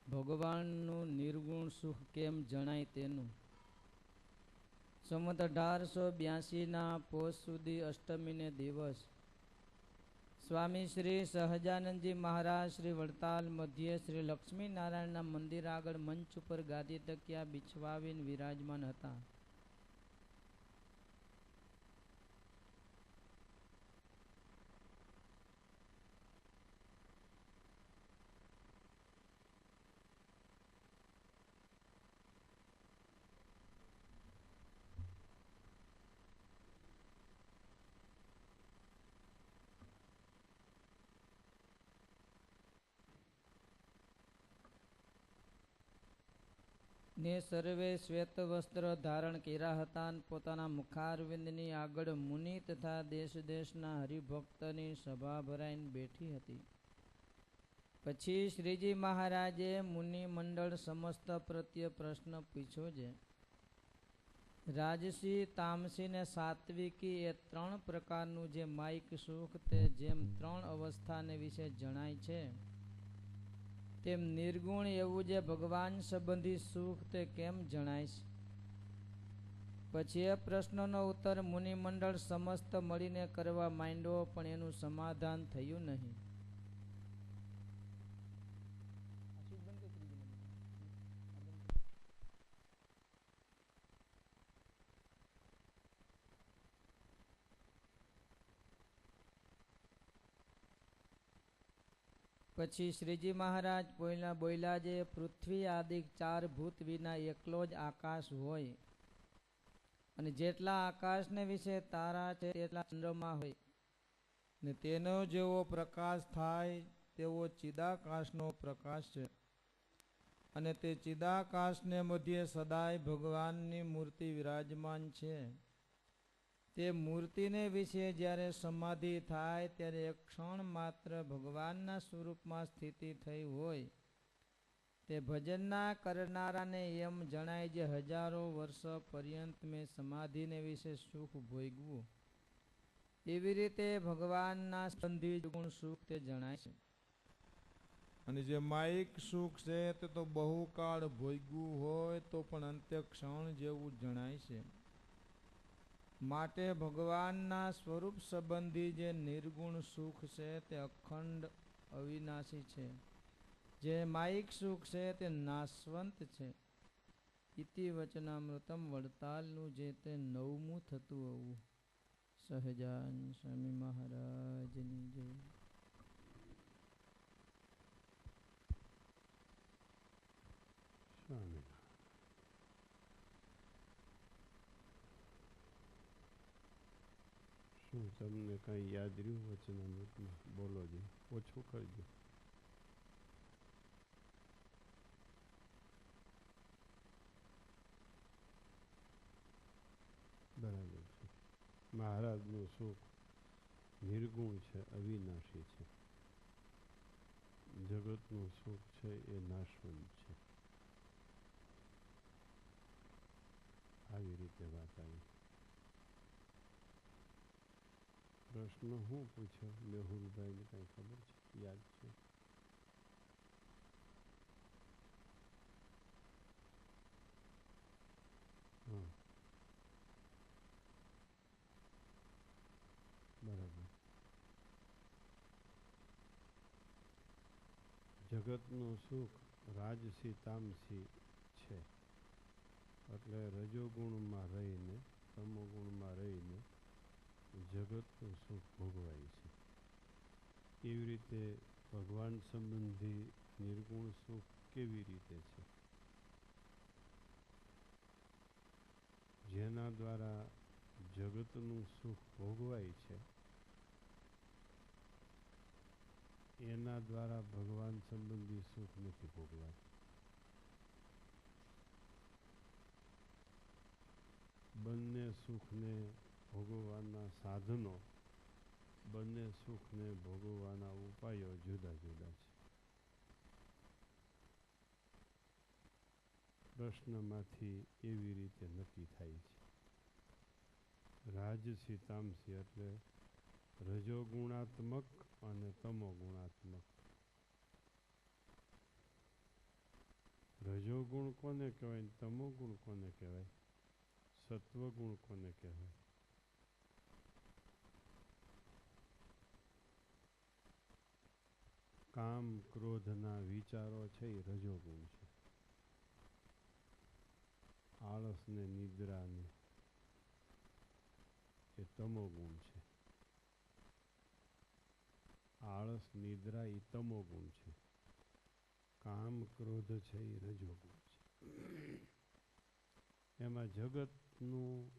ભગવાનનું નિર્ગુણ સુખ કેમ જણાય તેનું. સંવત 1882 પોષ સુધી અષ્ટમીને દિવસ સ્વામી શ્રી સહજાનંદજી મહારાજ શ્રી વડતાલ મધ્યે શ્રી લક્ષ્મીનારાયણના મંદિર આગળ મંચ ઉપર ગાદી તકિયા બિછવાવીને વિરાજમાન હતા. ને સર્વે શ્વેત વસ્ત્ર ધારણ કર્યા હતા. પોતાના મુખારવિંદની આગળ મુનિ તથા દેશ દેશના હરિભક્તની સભા ભરાઈને બેઠી હતી. પછી શ્રીજી મહારાજે મુનિ મંડળ સમસ્ત પ્રત્યે પ્રશ્ન પૂછ્યો છે. રાજસી, તામસી ને સાત્વિકી એ 3 પ્રકારનું જે માઇક સુખ તે જેમ 3 અવસ્થાને વિશે જણાય છે, તેમ નિર્ગુણ એવું જે ભગવાન સંબંધી સુખ તે કેમ જણાય છે. પછી એ પ્રશ્નનો ઉત્તર મુનિમંડળ સમસ્ત મળીને કરવા માંડ્યો, પણ એનું સમાધાન થયું નહીં. પછી શ્રીજી મહારાજ બોલ્યા જે પૃથ્વી આદિ 4 ભૂત વિના એકલો જ આકાશ હોય, અને જેટલા આકાશને વિશે તારા છે તેટલા ચંદ્રમા હોય, ને તેનો જેવો પ્રકાશ થાય તેવો ચિદાકાશનો પ્રકાશ છે. અને તે ચિદાકાશને મધ્યે સદાય ભગવાનની મૂર્તિ વિરાજમાન છે. તે મૂર્તિને વિશે જ્યારે સમાધિ થાય ત્યારે એક ક્ષણ માત્ર ભગવાનના સ્વરૂપમાં સ્થિતિ થઈ હોય, તે ભજનના કરનારાને એમ જણાય જે હજારો વર્ષ પર્યંત મેં સમાધિને વિશે સુખ ભોગવ્યું. એવી રીતે ભગવાનના સંબંધી ગુણ સુખ તે જણાય છે. અને જે માઇક સુખ છે તે તો બહુકાળ ભોગવ્યું હોય તો પણ અંત્ય ક્ષણ જેવું જણાય છે. માટે ભગવાનના સ્વરૂપ સંબંધી જે નિર્ગુણ સુખ છે તે અખંડ અવિનાશી છે. જે માઇક સુખ છે તે નાશવંત છે. ઇતિ વચનામૃતમ વડતાલનું જે તે 9મું થતું હોવું. સહજાન સ્વામી મહારાજની જય. સ્વામી શું તમને કઈ યાદ રહ્યું વચનામૃતમાં? બોલો જી, ઓછું કરજો. બરાબર છે. મહારાજનું સુખ નિર્ગુણ છે, અવિનાશી છે. જગતનું સુખ છે એ નાશવંત છે. આવી રીતે વાત આવી. પ્રશ્ન શું પૂછ્યો મેહુલભાઈને? કઈ ખબર છે? યાદ છે? હા, બરાબર. જગતનું સુખ રાજસી તામસી છે. એટલે રજોગુણમાં રહીને, તમોગુણમાં રહીને જગતનું સુખ ભોગવાય છે. એવી રીતે ભગવાન સંબંધી નિર્ગુણ સુખ કેવી રીતે છે? જેના દ્વારા જગતનું સુખ ભોગવાય છે એના દ્વારા ભગવાન સંબંધી સુખ નથી ભોગવાતું. બંને સુખને ભોગવવાના સાધનો, બંને સુખને ભોગવવાના ઉપાયો જુદા જુદા છે. પ્રશ્નમાંથી એવી રીતે નક્કી થાય છે. રાજસી તામસી એટલે રજોગુણાત્મક અને તમોગુણાત્મક રજોગુણ કોને કહેવાય ને તમોગુણ કોને કહેવાય? સત્વગુણ કોને કહેવાય? કામ ક્રોધના વિચારો છે એ રજોગુણ છે. આળસ ને નિદ્રાને એ તમોગુણ છે. આળસ નિદ્રા એ તમોગુણ છે. કામ ક્રોધ છે એ રજોગુણ છે. એમાં જગતનું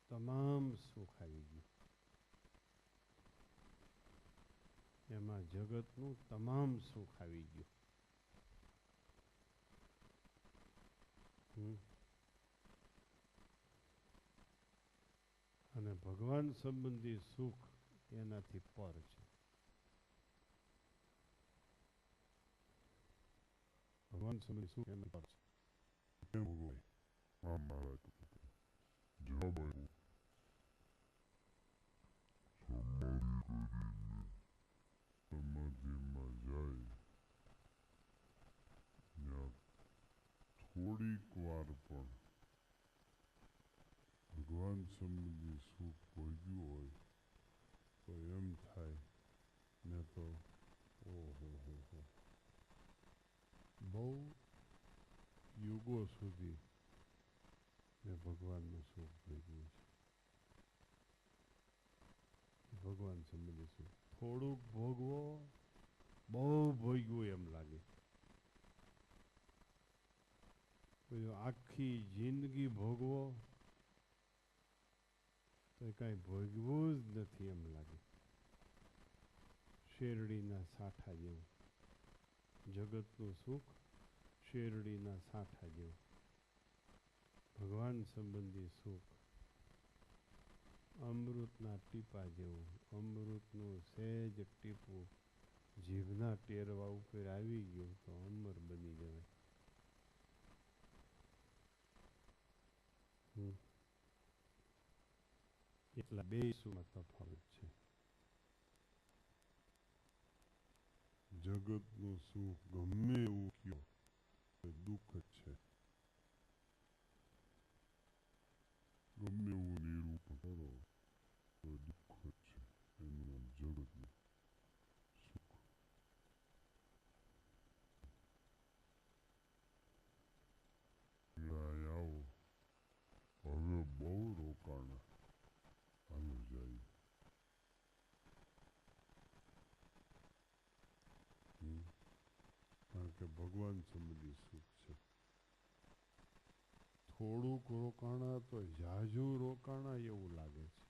તમામ સુખ આવી ગયું. એમાં જગતનું તમામ સુખ આવી ગયું. અને ભગવાન સંબંધી સુખ એનાથી પર છે. ભગવાન સંબંધી સુખ એનાથી પર છે. કેમ હોય? હા મહારાજ જવાબ આપ્યો. સમાધિમાં જાય ત્યાં થોડીક વાર પણ ભગવાન સંબંધી સુખ ભોગ્યું હોય તો એમ થાય ને તો ઓહો હો બહુ યુગો સુધી મેં ભગવાનનું સુખ ભોગ્યું છે. ભગવાન સંબંધી સુખ થોડુંક ભોગવો, બહુ ભોગવું એમ લાગે. આખી જિંદગી ભોગવો તો કાંઈ ભોગવું જ નથી એમ લાગે. શેરડીના સાઠા જેવું. જગતનું સુખ શેરડીના સાઠા જેવું. ભગવાન સંબંધી સુખ અમૃતના ટીપા જેવું. અમૃતનું સહેજ ટીપું જીભના ટેરવા ઉપર આવી ગયું તો અમર બની જવાય. એટલા બે સુખમાં તફાવત છે. જગતનું સુખ ગમે એવું કયો દુઃખ જ છે. ગમે એવું નિરૂપણ કરો તો દુઃખ જ છે. એનું નામ જગતનું સુખ. આવો હવે બહુ રોકાણ હાલો જાય. કારણ કે ભગવાન સંબંધી સુખ છે. થોડુંક રોકાણા તો ઝાઝુ રોકાણા એવું લાગે છે.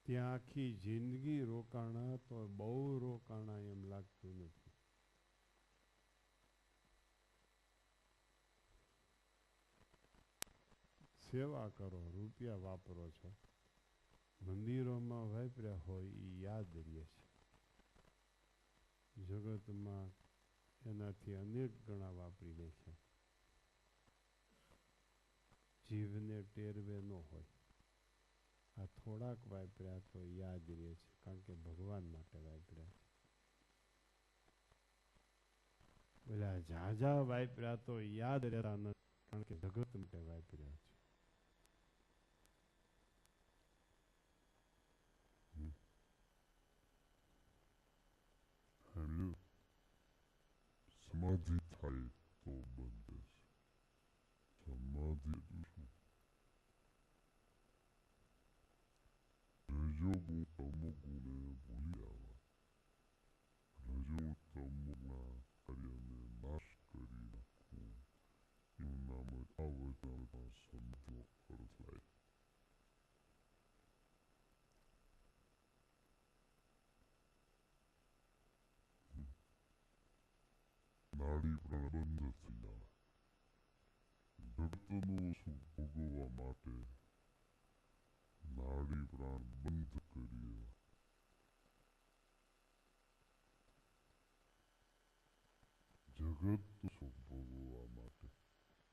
ત્યાં આખી જિંદગી રોકાણા તો બહુ રોકાણા એમ લાગતું નથી. સેવા કરો, રૂપિયા વાપરો છો, મંદિરોમાં વાપર્યા હોય એ યાદ રહે છે. જગતમાં એનાથી અનેક ગણા વાપરી નાખ્યા. જીભને ટેરવે ન હોય. આ થોડાક વાપર્યા તો યાદ રહે છે. કારણ કે ભગવાન માટે વાપર્યા છે. પેલા ઝાઝા વાપર્યા તો યાદ રહેતા નથી. કારણ કે જગત માટે વાપર્યા છે. સમાધિ થાય તો બંધ છે. સમાધિ એટલે શું? રજોગુણ તમોગુણને ભૂલી આવવા. રજો તમોના કાર્યને નાશ કરી નાખવું. એનું નામ જ આ વચનામાં સમજો અર્થ થાય. નાડી પ્રાણ બંધ થઈ જાય. જગતનું સુખ ભોગવવા માટે નાડી પ્રાણ બંધ કરીએ. જગતનું સુખ ભોગવવા માટે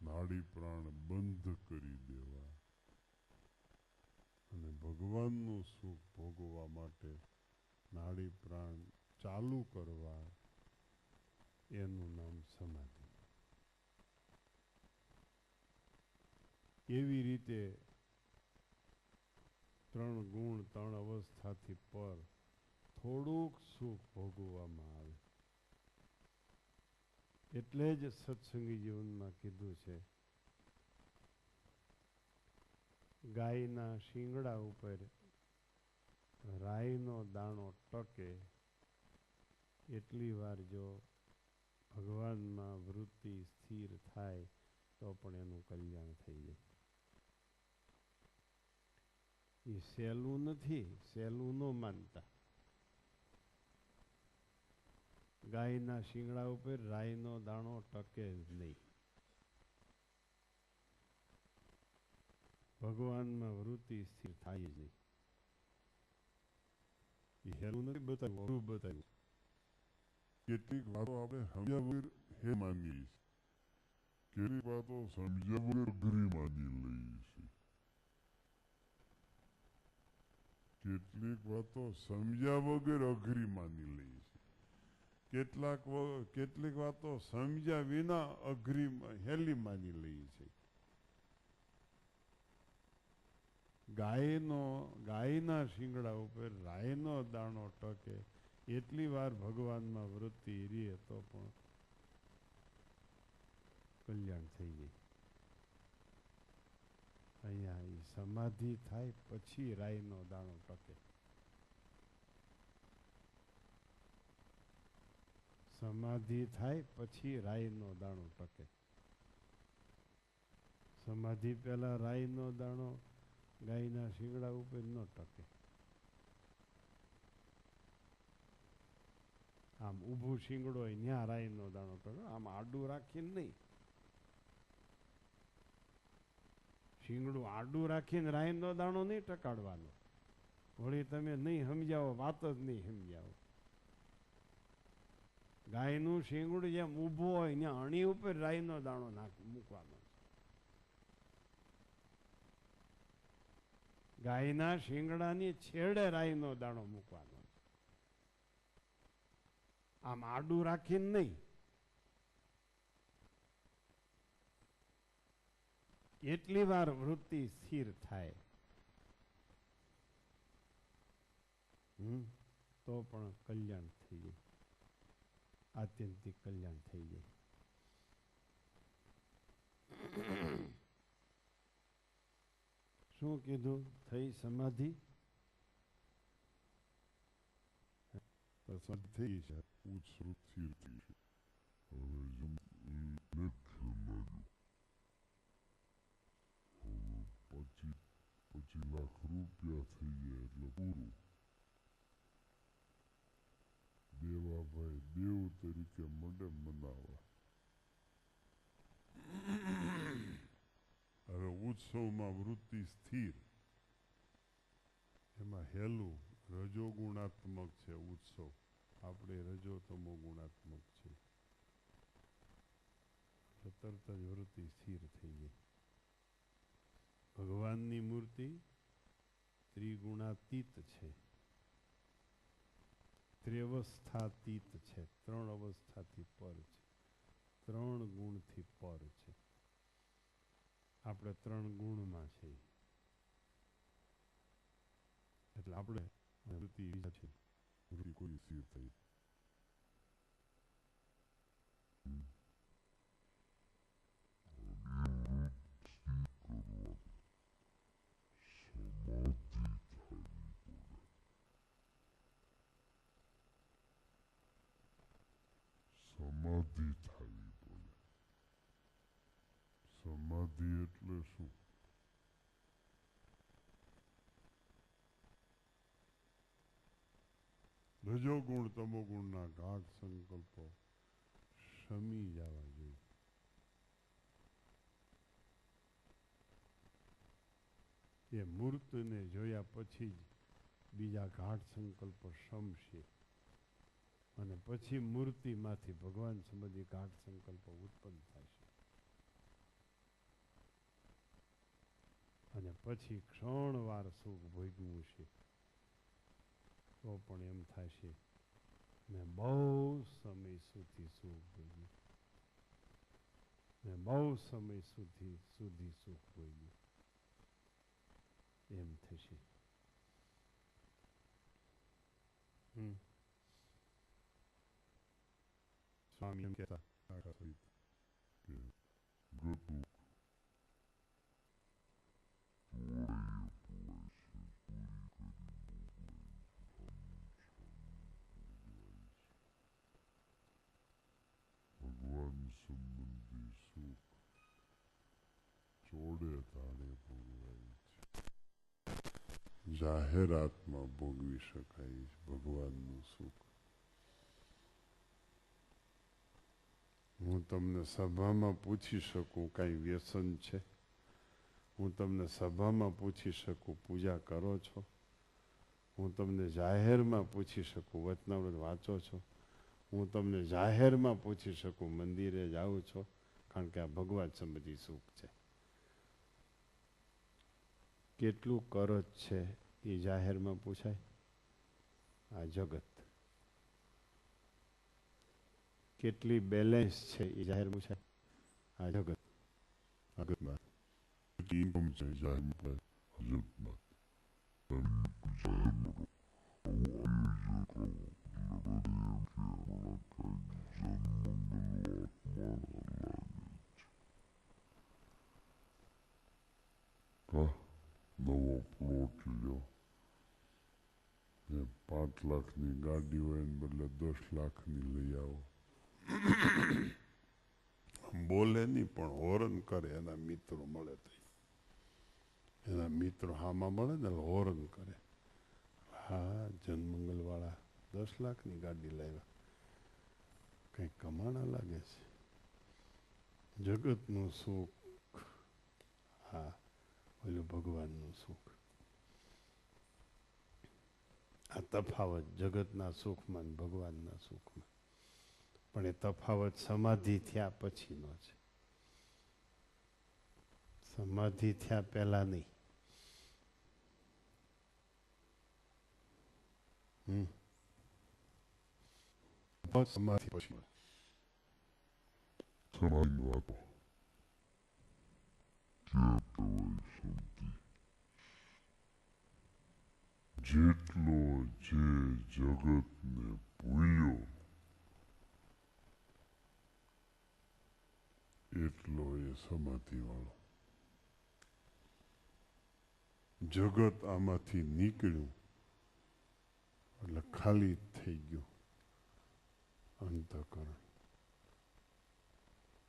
નાડી પ્રાણ બંધ કરી દેવા અને ભગવાનનું સુખ ભોગવવા માટે નાડી પ્રાણ ચાલુ કરવા એનું નામ સમાધિ. એવી રીતે 3 ગુણ 3 અવસ્થાથી પર થોડુંક સુખ ભોગવવામાં આવે. એટલે જ સત્સંગી જીવનમાં કીધું છે, ગાયના શિંગડા ઉપર રાઈનો દાણો ટકે એટલી વાર જો ભગવાનમાં વૃત્તિ સ્થિર થાય તો પણ એનું કલ્યાણ થઈ જાય. એ સહેલું નથી, સહેલું ન માનતા. ગાયના શિંગડા ઉપર રાઈનો દાણો ટકે જ નહીં. ભગવાનમાં વૃત્તિ સ્થિર થાય જ નહીં. એ સહેલું નથી બતાવ્યું, બતાવ્યું. કેટલીક વાતો આપણે સમજ્યા વગર હે માનીએ છીએ, કેટલીક વાતો સમજ્યા વગર અઘરી માની લઈએ છીએ. કેટલીક વાતો સમજ્યા વગર અઘરી માની લઈએ છીએ. કેટલીક વાતો સમજ્યા વિના અઘરી હેલી માની લઈએ છીએ. ગાયના શિંગડા ઉપર રાયનો દાણો ટકે એટલી વાર ભગવાનમાં વૃત્તિ રહે તો પણ કલ્યાણ થઈ જાય. અહીંયા એ સમાધિ થાય પછી રાયનો દાણો ટકે. સમાધિ થાય પછી રાયનો દાણો ટકે. સમાધિ પહેલા રાયનો દાણો ગાયના શિંગડા ઉપર ન ટકે. આમ ઊભું શિંગડો હોય ત્યાં રાઈનો દાણો ટકે. આમ આડું રાખીને નહીં. શિંગડું આડું રાખીને રાઈનો દાણો નહીં ટકાડવાનો. વળી તમે નહીં સમજાવો, વાત જ નહીં સમજાવો. ગાયનું શિંગડું જેમ ઊભું હોય ત્યાં અણી ઉપર રાઈનો દાણો મૂકવાનો. ગાયના શિંગડાની છેડે રાઈનો દાણો મૂકવાનો. આમ આડું રાખીને નહીં. એટલી વાર વૃત્તિ સ્થિર થાય તો પણ કલ્યાણ થઈ જાય. આત્યંતિક કલ્યાણ થઈ જાય. શું કીધું? થઈ સમાધિ થઈ છે, ઉચ્ચ સ્થિર થઈ છે. હવે જેમ લક્ષ્ય લાગ્યું, હવે 25 લાખ રૂપિયા થઈ ગયા એટલે પૂરું. દેવાભાઈ દેવ તરીકે મંડે મનાવા. હવે ઉત્સવમાં વૃત્તિ સ્થિર. એમાં હેલું રજોગુણાત્મક છે ઉત્સવ. આપણે રજો તમો ગુણાત્મક છે. એટલે તરત જ વૃત્તિ સ્થિર થઈ ગઈ. ભગવાનની મૂર્તિ ત્રિગુણાતીત છે, ત્રેવસ્થાતીત છે. 3 અવસ્થાથી પર છે, 3 ગુણથી પર છે. આપણે 3 ગુણમાં છે. એટલે આપણે વૃત્તિ છે. વૃત્તિ કોઈ સ્થિર થઈ. સમાધિ થવી પડે. સમાધિ એટલે શું? રજોગુણ તમોગુણના ગાઢ સંકલ્પો શમી જવા જોઈએ. એ મૂર્તને જોયા પછી જ બીજા ગાઢ સંકલ્પો શમશે અને પછી મૂર્તિમાંથી ભગવાન સંબંધી ગાઢ સંકલ્પો ઉત્પન્ન થશે. અને પછી ક્ષણવાર સુખ ભોગવું છે તો પણ એમ થશે મેં બહુ સમય સુધી સુખ ભોગ્યું, મેં બહુ સમય સુધી સુખ ભોગ્યું, એમ થશે. સ્વામી એમ કહેતા આખા સહિત કે ગતું ભગવાન સંબંધી સુખ જોડે તાણે ભોગવાય છે. જાહેરાતમાં ભોગવી શકાય છે ભગવાનનું સુખ. હું તમને સભામાં પૂછી શકું કાંઈ વ્યસન છે? હું તમને સભામાં પૂછી શકું પૂજા કરો છો? હું તમને જાહેરમાં પૂછી શકું વચનામૃત વાંચો છો? હું તમને જાહેરમાં પૂછી શકું મંદિરે જાઓ છો? કારણ કે આ ભગવાન સંબંધી સુખ છે. કેટલું કરો છે એ જાહેરમાં પૂછાય? આ જગત. કેટલી બેલેન્સ છે એ જાહેર પૂછાય? આ જગત. જગતમાં ઇન્કમ છે જાહેરમાં જગતમાં. નવો પ્લોટ લ્યો, 5 લાખની ગાડી હોય ને બદલે 10 લાખની લઈ આવો. બોલે નહીં પણ હોરન કરે, એના મિત્રો મળે તો એના મિત્રો હામાં મળે ને હોરન કરે. હા, જનમંગલવાળા 10 લાખની ગાડી લાવ્યા, કંઈક કમાણા લાગે છે. જગતનું સુખ, હા, ઓલું ભગવાનનું સુખ. આ તફાવત જગતના સુખમાં અને ભગવાનના સુખમાં. પણ એ તફાવત સમાધિ થયા પછીનો છે, સમાધિ થયા પહેલા નહીં. સમાધિ પછી સમાધિ વાતો જેટલો જે જગતને ભૂલ્યો એટલો એ સમાધિ વાળો. જગત આમાંથી નીકળ્યું એટલે ખાલી થઈ ગયું અંતઃકરણ.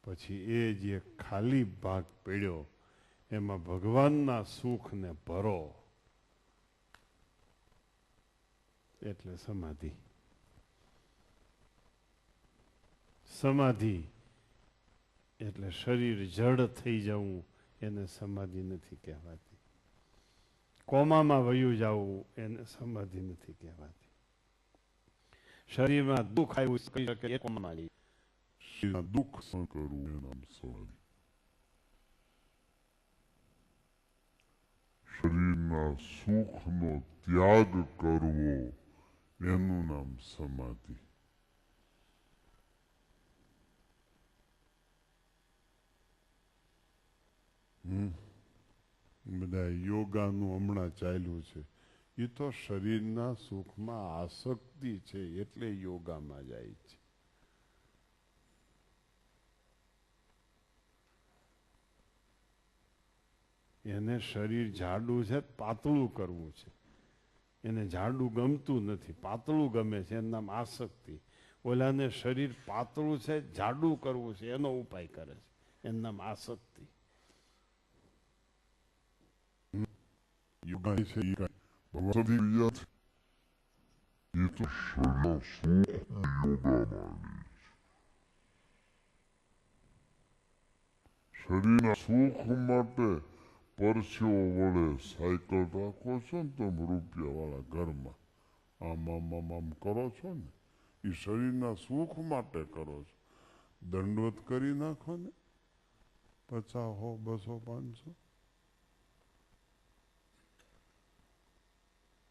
પછી એ જે ખાલી ભાગ પડ્યો એમાં ભગવાનના સુખને ભરો એટલે સમાધિ. સમાધિ એટલે શરીર જડ થઈ જવું, એને સમાધિ નથી કહેવાતી. કોમામાં વયું જવું એને સમાધિ નથી કહેવાતી. શરીરમાં દુઃખ આવ્યું કહી શકે એ કોમામાં લઈ. શરીરના દુઃખ સહન કરવું એનું નામ સમાધિ. શરીરના સુખનો ત્યાગ કરવો એનું નામ સમાધિ. બધા યોગાનું હમણાં ચાલ્યું છે. એ તો શરીરના સુખમાં આસક્તિ છે એટલે યોગામાં જાય છે. એને શરીર જાડું છે પાતળું કરવું છે. એને જાડું ગમતું નથી, પાતળું ગમે છે, એનું નામ આસક્તિ. ઓલાને શરીર પાતળું છે જાડું કરવું છે એનો ઉપાય કરે છે, એનું નામ આસક્તિ. યોગા છે એ ભગવાન એ તો શરીરના સુખ યોગામાં શરીરના સુખ માટે પરસ્યો વડે સાયકલ રાખો છો ને તમે રૂપિયાવાળા ઘરમાં, આમ કરો છો ને એ શરીરના સુખ માટે કરો છો. દંડવત કરી નાખો ને 50, 100, 200, 500.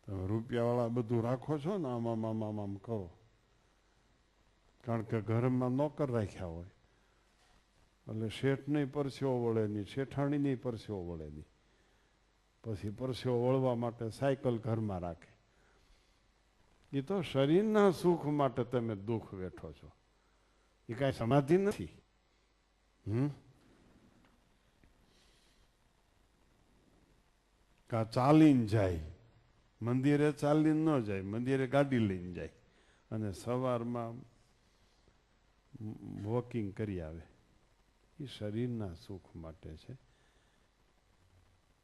તમે રૂપિયાવાળા બધું રાખો છો ને આમ કરો કારણ કે ઘરમાં નોકર રાખ્યા હોય એટલે શેઠ નહીં પરસેવો વળે નહીં, શેઠાણી નહીં પરસેવો વળે નહીં. પછી પરસેવો વળવા માટે સાયકલ ઘરમાં રાખે. એ તો શરીરના સુખ માટે તમે દુઃખ વેઠો છો, એ કાંઈ સમાધિ નથી. કા ચાલીને જાય મંદિરે, ચાલીને ન જાય, મંદિરે ગાડી લઈને જાય અને સવારમાં વોકિંગ કરી આવે. એ શરીરના સુખ માટે છે.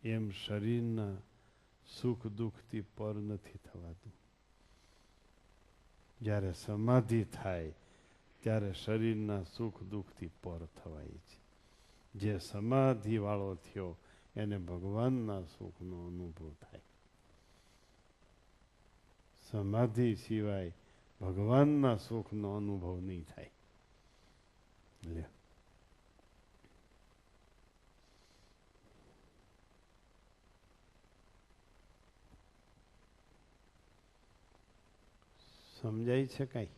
એમ શરીરના સુખ દુઃખથી પર નથી થવાતું. જ્યારે સમાધિ થાય ત્યારે શરીરના સુખ દુઃખથી પર થવાય છે. જે સમાધિ વાળો થયો એને ભગવાનના સુખનો અનુભવ થાય. સમાધિ સિવાય ભગવાનના સુખનો અનુભવ નહીં થાય. લે સમજાય છે કઈ?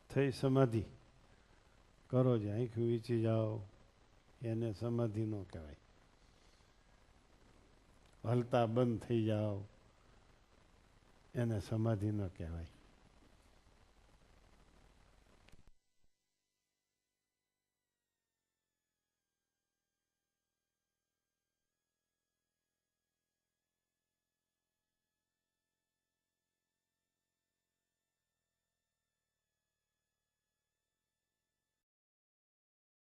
થઈ સમાધિ કરો, જે આંખ વીંચી જાઓ એને સમાધિ ન કહેવાય. હલતા બંધ થઈ જાઓ એને સમાધિ ન કહેવાય.